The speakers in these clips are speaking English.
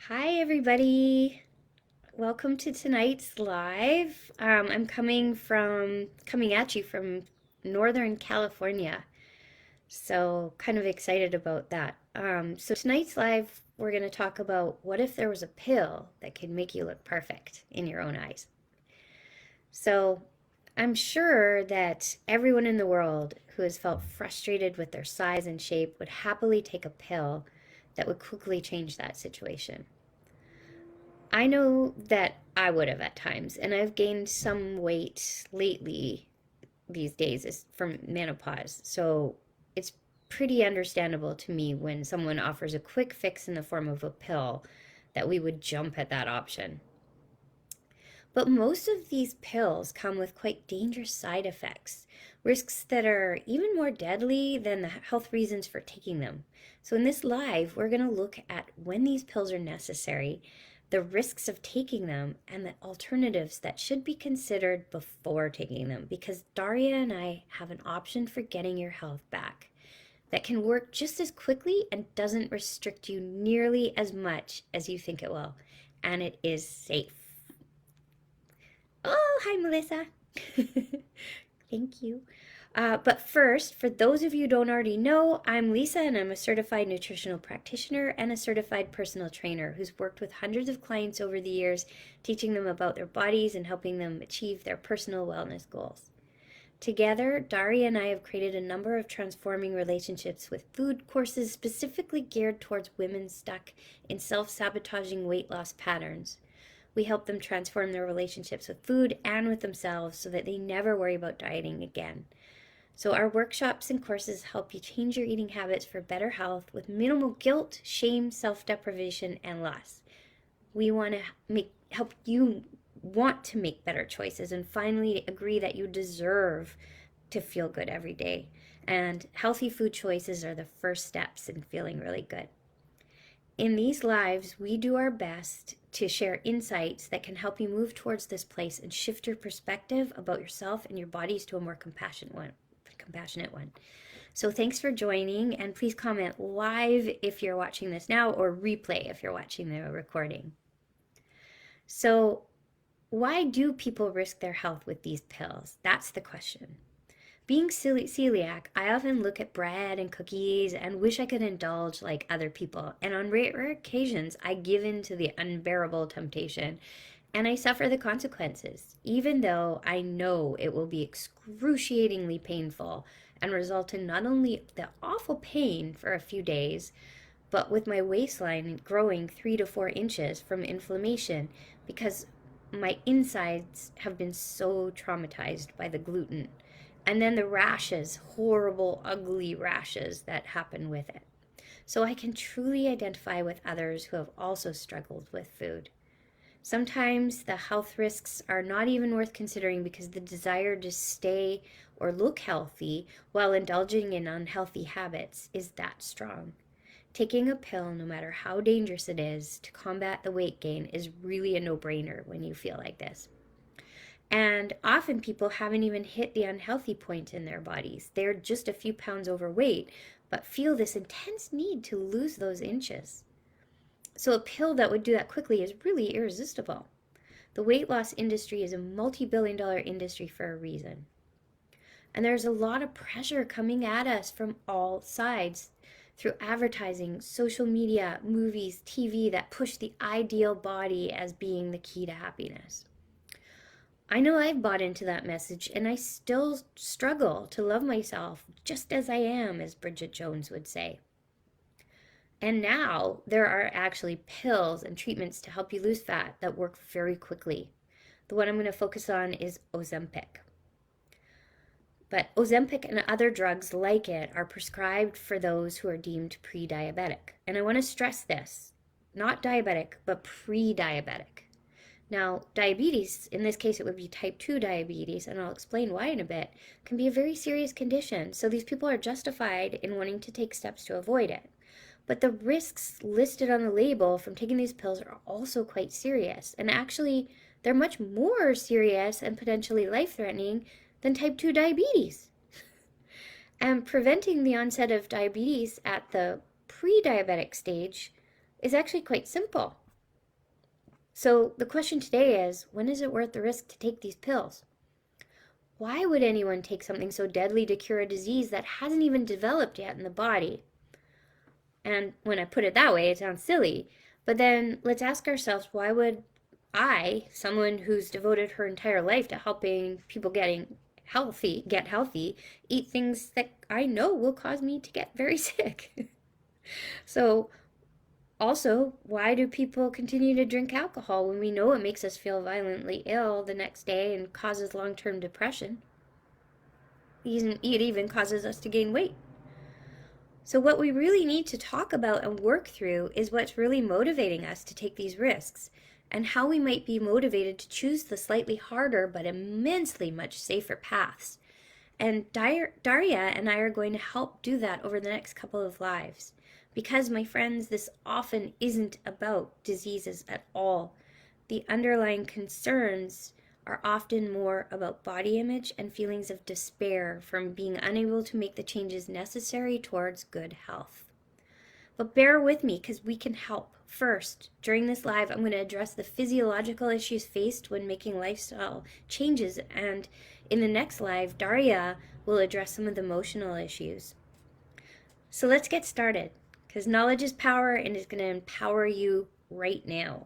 Hi, everybody. Welcome to tonight's live. I'm coming at you from Northern California, so kind of excited about that. So tonight's live, we're going to talk about what if there was a pill that could make you look perfect in your own eyes. So I'm sure that everyone in the world who has felt frustrated with their size and shape would happily take a pill that would quickly change that situation. I know that I would have at times, and I've gained some weight lately these days is from menopause. So it's pretty understandable to me when someone offers a quick fix in the form of a pill that we would jump at that option. But most of these pills come with quite dangerous side effects, risks that are even more deadly than the health reasons for taking them. So, in this live, we're going to look at when these pills are necessary, the risks of taking them, and the alternatives that should be considered before taking them. Because Daria and I have an option for getting your health back that can work just as quickly and doesn't restrict you nearly as much as you think it will. And it is safe. Oh, hi, Melissa. Thank you. But first, for those of you who don't already know, I'm Lisa and I'm a certified nutritional practitioner and a certified personal trainer who's worked with hundreds of clients over the years, teaching them about their bodies and helping them achieve their personal wellness goals. Together, Daria and I have created a number of transforming relationships with food courses specifically geared towards women stuck in self-sabotaging weight loss patterns. We help them transform their relationships with food and with themselves so that they never worry about dieting again. So, our workshops and courses help you change your eating habits for better health with minimal guilt, shame, self deprivation, and loss. We want to help you want to make better choices and finally agree that you deserve to feel good every day. And healthy food choices are the first steps in feeling really good. In these lives, we do our best to share insights that can help you move towards this place and shift your perspective about yourself and your bodies to a more compassionate one. So thanks for joining, and please comment live if you're watching this now or replay if you're watching the recording. So why do people risk their health with these pills? That's the question. Being celiac, I often look at bread and cookies and wish I could indulge like other people. And on rare occasions, I give in to the unbearable temptation and I suffer the consequences, even though I know it will be excruciatingly painful and result in not only the awful pain for a few days, but with my waistline growing 3 to 4 inches from inflammation because my insides have been so traumatized by the gluten. And then the rashes, horrible, ugly rashes that happen with it. So I can truly identify with others who have also struggled with food. Sometimes the health risks are not even worth considering because the desire to stay or look healthy while indulging in unhealthy habits is that strong. Taking a pill, no matter how dangerous it is, to combat the weight gain is really a no-brainer when you feel like this. And often people haven't even hit the unhealthy point in their bodies. They're just a few pounds overweight, but feel this intense need to lose those inches. So a pill that would do that quickly is really irresistible. The weight loss industry is a multi-billion-dollar industry for a reason. And there's a lot of pressure coming at us from all sides through advertising, social media, movies, TV that push the ideal body as being the key to happiness. I know I've bought into that message and I still struggle to love myself just as I am, as Bridget Jones would say. And now there are actually pills and treatments to help you lose fat that work very quickly. The one I'm going to focus on is Ozempic. But Ozempic and other drugs like it are prescribed for those who are deemed pre-diabetic. And I want to stress this, not diabetic, but pre-diabetic. Now, diabetes, in this case it would be type 2 diabetes, and I'll explain why in a bit, can be a very serious condition. So these people are justified in wanting to take steps to avoid it. But the risks listed on the label from taking these pills are also quite serious. And actually, they're much more serious and potentially life-threatening than type 2 diabetes. And preventing the onset of diabetes at the pre-diabetic stage is actually quite simple. So the question today is, when is it worth the risk to take these pills? Why would anyone take something so deadly to cure a disease that hasn't even developed yet in the body? And when I put it that way, it sounds silly. But then let's ask ourselves, why would I, someone who's devoted her entire life to helping people get healthy, eat things that I know will cause me to get very sick? So, also, why do people continue to drink alcohol when we know it makes us feel violently ill the next day and causes long term depression? It even causes us to gain weight. So, what we really need to talk about and work through is what's really motivating us to take these risks and how we might be motivated to choose the slightly harder but immensely much safer paths. And Daria and I are going to help do that over the next couple of lives. Because, my friends, this often isn't about diseases at all. The underlying concerns are often more about body image and feelings of despair from being unable to make the changes necessary towards good health. But bear with me because we can help. First, during this live, I'm going to address the physiological issues faced when making lifestyle changes, and in the next live, Daria will address some of the emotional issues. So let's get started because knowledge is power and is going to empower you right now.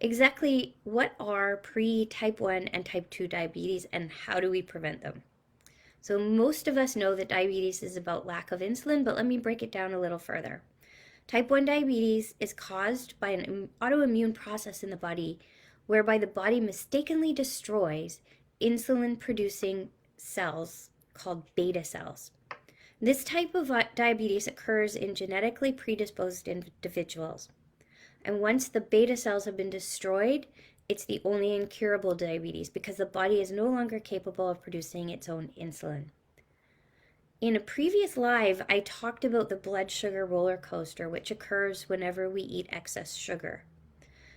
Exactly what are pre-type 1 and type 2 diabetes and how do we prevent them? So most of us know that diabetes is about lack of insulin, but let me break it down a little further. Type 1 diabetes is caused by an autoimmune process in the body whereby the body mistakenly destroys insulin producing cells called beta cells. This type of diabetes occurs in genetically predisposed individuals. And once the beta cells have been destroyed, it's the only incurable diabetes because the body is no longer capable of producing its own insulin. In a previous live, I talked about the blood sugar roller coaster, which occurs whenever we eat excess sugar.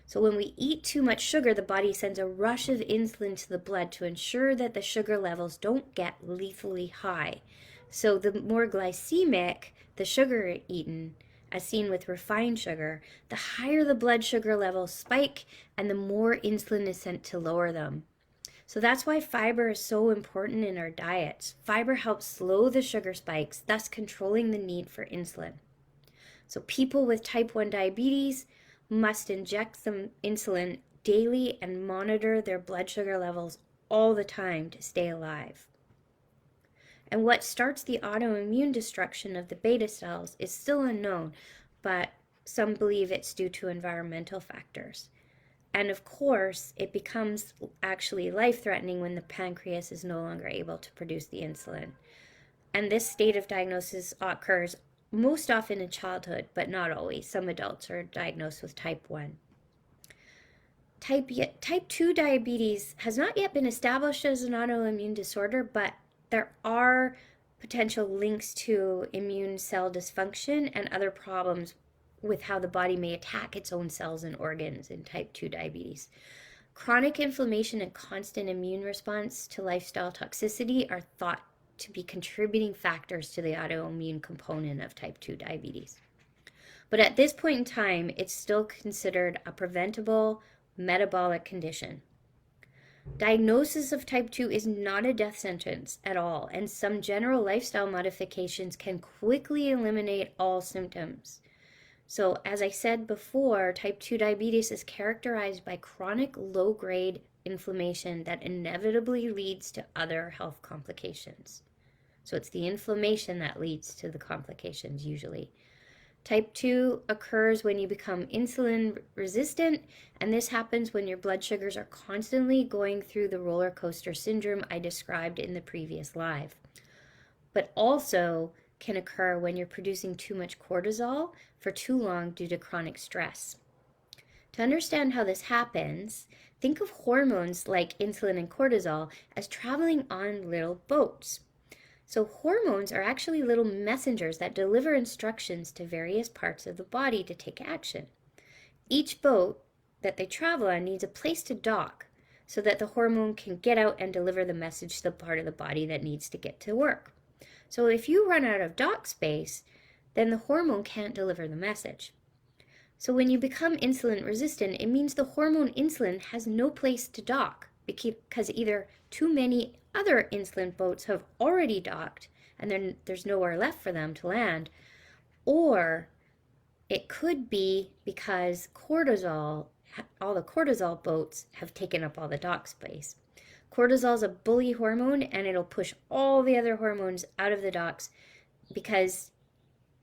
So when we eat too much sugar, the body sends a rush of insulin to the blood to ensure that the sugar levels don't get lethally high. So the more glycemic the sugar eaten, as seen with refined sugar, the higher the blood sugar levels spike and the more insulin is sent to lower them. So that's why fiber is so important in our diets. Fiber helps slow the sugar spikes, thus controlling the need for insulin. So people with type 1 diabetes must inject some insulin daily and monitor their blood sugar levels all the time to stay alive. And what starts the autoimmune destruction of the beta cells is still unknown, but some believe it's due to environmental factors. And of course, it becomes actually life-threatening when the pancreas is no longer able to produce the insulin. And this state of diagnosis occurs most often in childhood, but not always. Some adults are diagnosed with type 1. Type 2 diabetes has not yet been established as an autoimmune disorder, but there are potential links to immune cell dysfunction and other problems with how the body may attack its own cells and organs in type 2 diabetes. Chronic inflammation and constant immune response to lifestyle toxicity are thought to be contributing factors to the autoimmune component of type 2 diabetes. But at this point in time, it's still considered a preventable metabolic condition. Diagnosis of type 2 is not a death sentence at all, and some general lifestyle modifications can quickly eliminate all symptoms. So, as I said before, type 2 diabetes is characterized by chronic low-grade inflammation that inevitably leads to other health complications. So, it's the inflammation that leads to the complications usually. Type 2 occurs when you become insulin resistant, and this happens when your blood sugars are constantly going through the roller coaster syndrome I described in the previous live. But also can occur when you're producing too much cortisol for too long due to chronic stress. To understand how this happens, think of hormones like insulin and cortisol as traveling on little boats. So hormones are actually little messengers that deliver instructions to various parts of the body to take action. Each boat that they travel on needs a place to dock so that the hormone can get out and deliver the message to the part of the body that needs to get to work. So if you run out of dock space, then the hormone can't deliver the message. So when you become insulin resistant, it means the hormone insulin has no place to dock because either too many other insulin boats have already docked and then there's nowhere left for them to land, or it could be because cortisol, all the cortisol boats have taken up all the dock space. Cortisol is a bully hormone and it'll push all the other hormones out of the docks because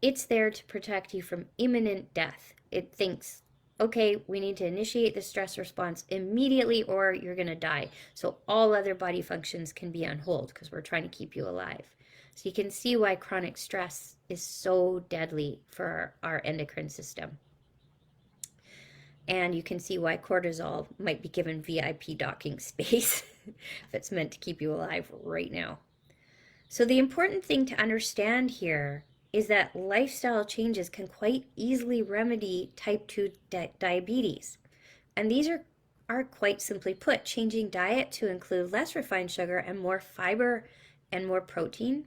it's there to protect you from imminent death. It thinks, okay, we need to initiate the stress response immediately or you're going to die. So all other body functions can be on hold because we're trying to keep you alive. So you can see why chronic stress is so deadly for our endocrine system. And you can see why cortisol might be given VIP docking space if it's meant to keep you alive right now. So the important thing to understand here is that lifestyle changes can quite easily remedy type 2 diabetes. And these are quite simply put, changing diet to include less refined sugar and more fiber and more protein.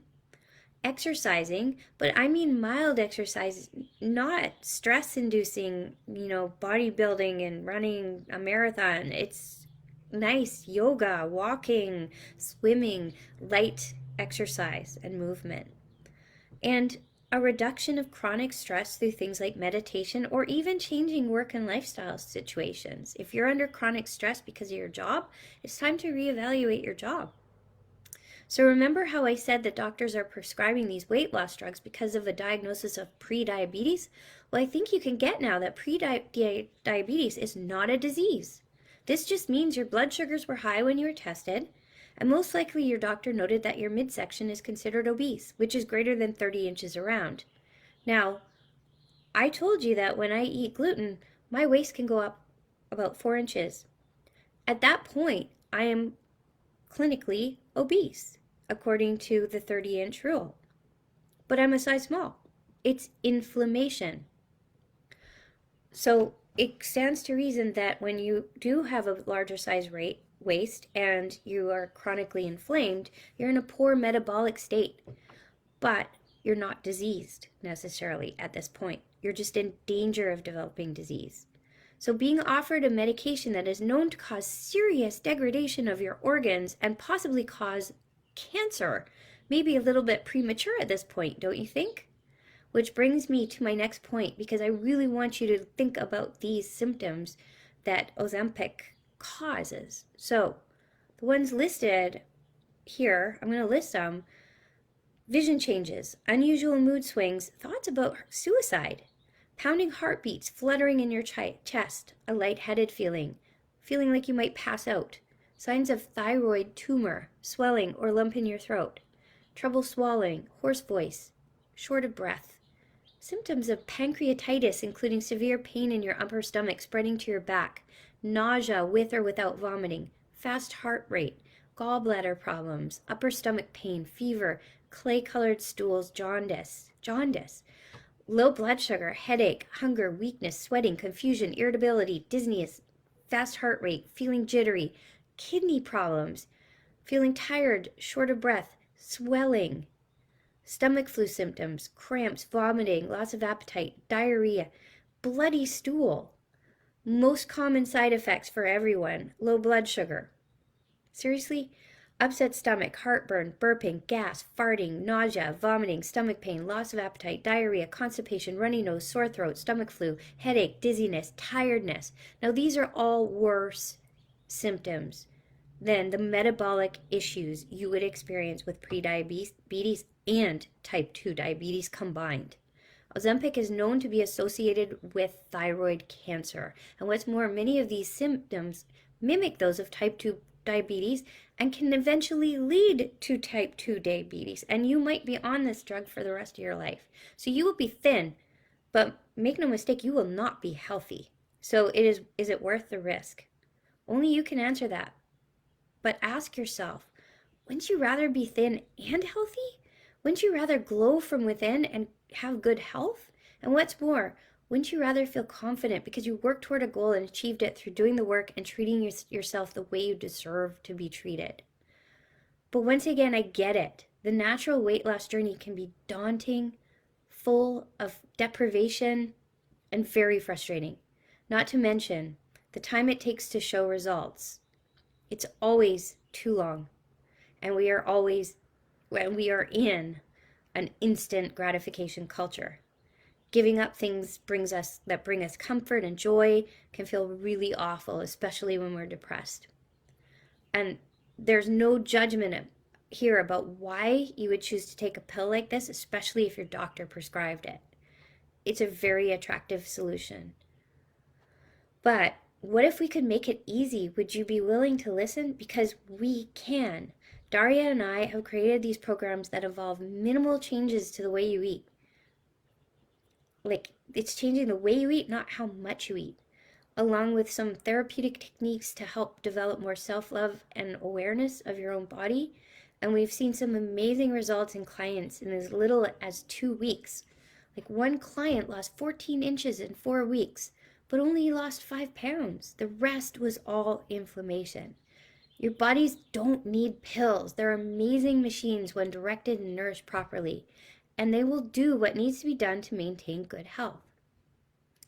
Exercising, but I mean mild exercise, not stress-inducing, bodybuilding and running a marathon. It's nice yoga, walking, swimming, light exercise and movement. And a reduction of chronic stress through things like meditation or even changing work and lifestyle situations. If you're under chronic stress because of your job, it's time to reevaluate your job. So remember how I said that doctors are prescribing these weight loss drugs because of a diagnosis of pre-diabetes? Well, I think you can get now that pre-diabetes is not a disease. This just means your blood sugars were high when you were tested, and most likely your doctor noted that your midsection is considered obese, which is greater than 30 inches around. Now, I told you that when I eat gluten, my waist can go up about 4 inches. At that point, I am clinically obese, according to the 30-inch rule. But I'm a size small. It's inflammation. So it stands to reason that when you do have a larger size waist and you are chronically inflamed, you're in a poor metabolic state. But you're not diseased necessarily at this point. You're just in danger of developing disease. So being offered a medication that is known to cause serious degradation of your organs and possibly cause cancer may be a little bit premature at this point, don't you think? Which brings me to my next point, because I really want you to think about these symptoms that Ozempic causes. So the ones listed here, I'm going to list them. Vision changes, unusual mood swings, thoughts about suicide, pounding heartbeats, fluttering in your chest, a lightheaded feeling like you might pass out, signs of thyroid tumor, swelling or lump in your throat, trouble swallowing, hoarse voice, short of breath, symptoms of pancreatitis, including severe pain in your upper stomach spreading to your back, nausea with or without vomiting, fast heart rate, gallbladder problems, upper stomach pain, fever, clay-colored stools, jaundice, low blood sugar, headache, hunger, weakness, sweating, confusion, irritability, dizziness, fast heart rate, feeling jittery, kidney problems, feeling tired, short of breath, swelling, stomach flu symptoms, cramps, vomiting, loss of appetite, diarrhea, bloody stool. Most common side effects for everyone, low blood sugar. Seriously? Upset stomach, heartburn, burping, gas, farting, nausea, vomiting, stomach pain, loss of appetite, diarrhea, constipation, runny nose, sore throat, stomach flu, headache, dizziness, tiredness. Now these are all worse symptoms than the metabolic issues you would experience with prediabetes and type 2 diabetes combined. Ozempic is known to be associated with thyroid cancer. And what's more, many of these symptoms mimic those of type 2 diabetes and can eventually lead to type 2 diabetes. And you might be on this drug for the rest of your life. So you will be thin, but make no mistake, you will not be healthy. So is it worth the risk? Only you can answer that. But ask yourself, wouldn't you rather be thin and healthy? Wouldn't you rather glow from within and have good health? And what's more, wouldn't you rather feel confident because you worked toward a goal and achieved it through doing the work and treating yourself the way you deserve to be treated? But once again, I get it. The natural weight loss journey can be daunting, full of deprivation, and very frustrating. Not to mention the time it takes to show results. It's always too long, and we are always when we are in an instant gratification culture. Giving up things brings us that bring us comfort and joy can feel really awful, especially when we're depressed. And there's no judgment here about why you would choose to take a pill like this, especially if your doctor prescribed it. It's a very attractive solution. But what if we could make it easy? Would you be willing to listen? Because we can. Daria and I have created these programs that involve minimal changes to the way you eat. Like, it's changing the way you eat, not how much you eat, along with some therapeutic techniques to help develop more self-love and awareness of your own body. And we've seen some amazing results in clients in as little as 2 weeks. Like, one client lost 14 inches in 4 weeks, but only lost 5 pounds. The rest was all inflammation. Your bodies don't need pills. They're amazing machines when directed and nourished properly, and they will do what needs to be done to maintain good health.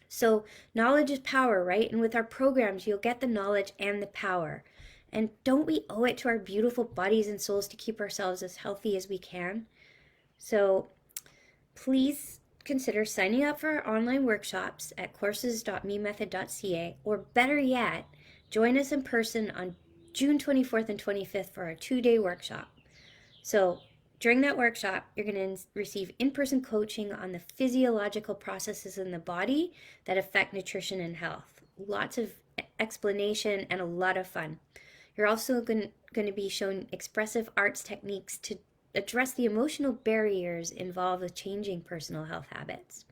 So knowledge is power, right? And with our programs, you'll get the knowledge and the power. And don't we owe it to our beautiful bodies and souls to keep ourselves as healthy as we can? So please consider signing up for our online workshops at courses.memethod.ca, or better yet, join us in person on June 24th and 25th for our 2-day workshop. So during that workshop, you're going to receive in-person coaching on the physiological processes in the body that affect nutrition and health. Lots of explanation and a lot of fun. You're also going to be shown expressive arts techniques to address the emotional barriers involved with changing personal health habits.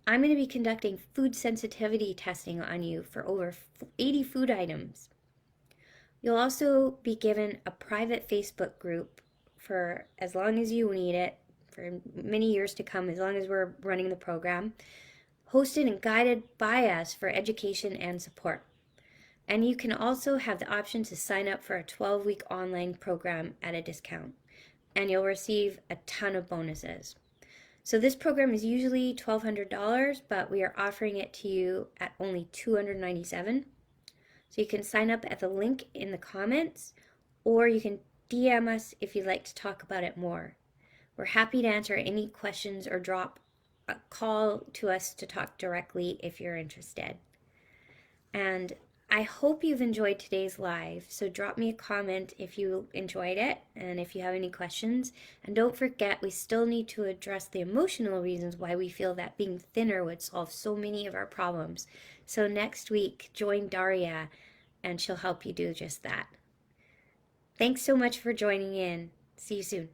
I'm going to be conducting food sensitivity testing on you for over 80 food items. You'll also be given a private Facebook group for as long as you need it, for many years to come, as long as we're running the program, hosted and guided by us for education and support. And you can also have the option to sign up for a 12-week online program at a discount, and you'll receive a ton of bonuses. So this program is usually $1,200, but we are offering it to you at only $297. So you can sign up at the link in the comments, or you can DM us if you'd like to talk about it more. We're happy to answer any questions or drop a call to us to talk directly if you're interested. And I hope you've enjoyed today's live, so drop me a comment if you enjoyed it and if you have any questions. And don't forget, we still need to address the emotional reasons why we feel that being thinner would solve so many of our problems. So next week, join Daria and she'll help you do just that. Thanks so much for joining in. See you soon.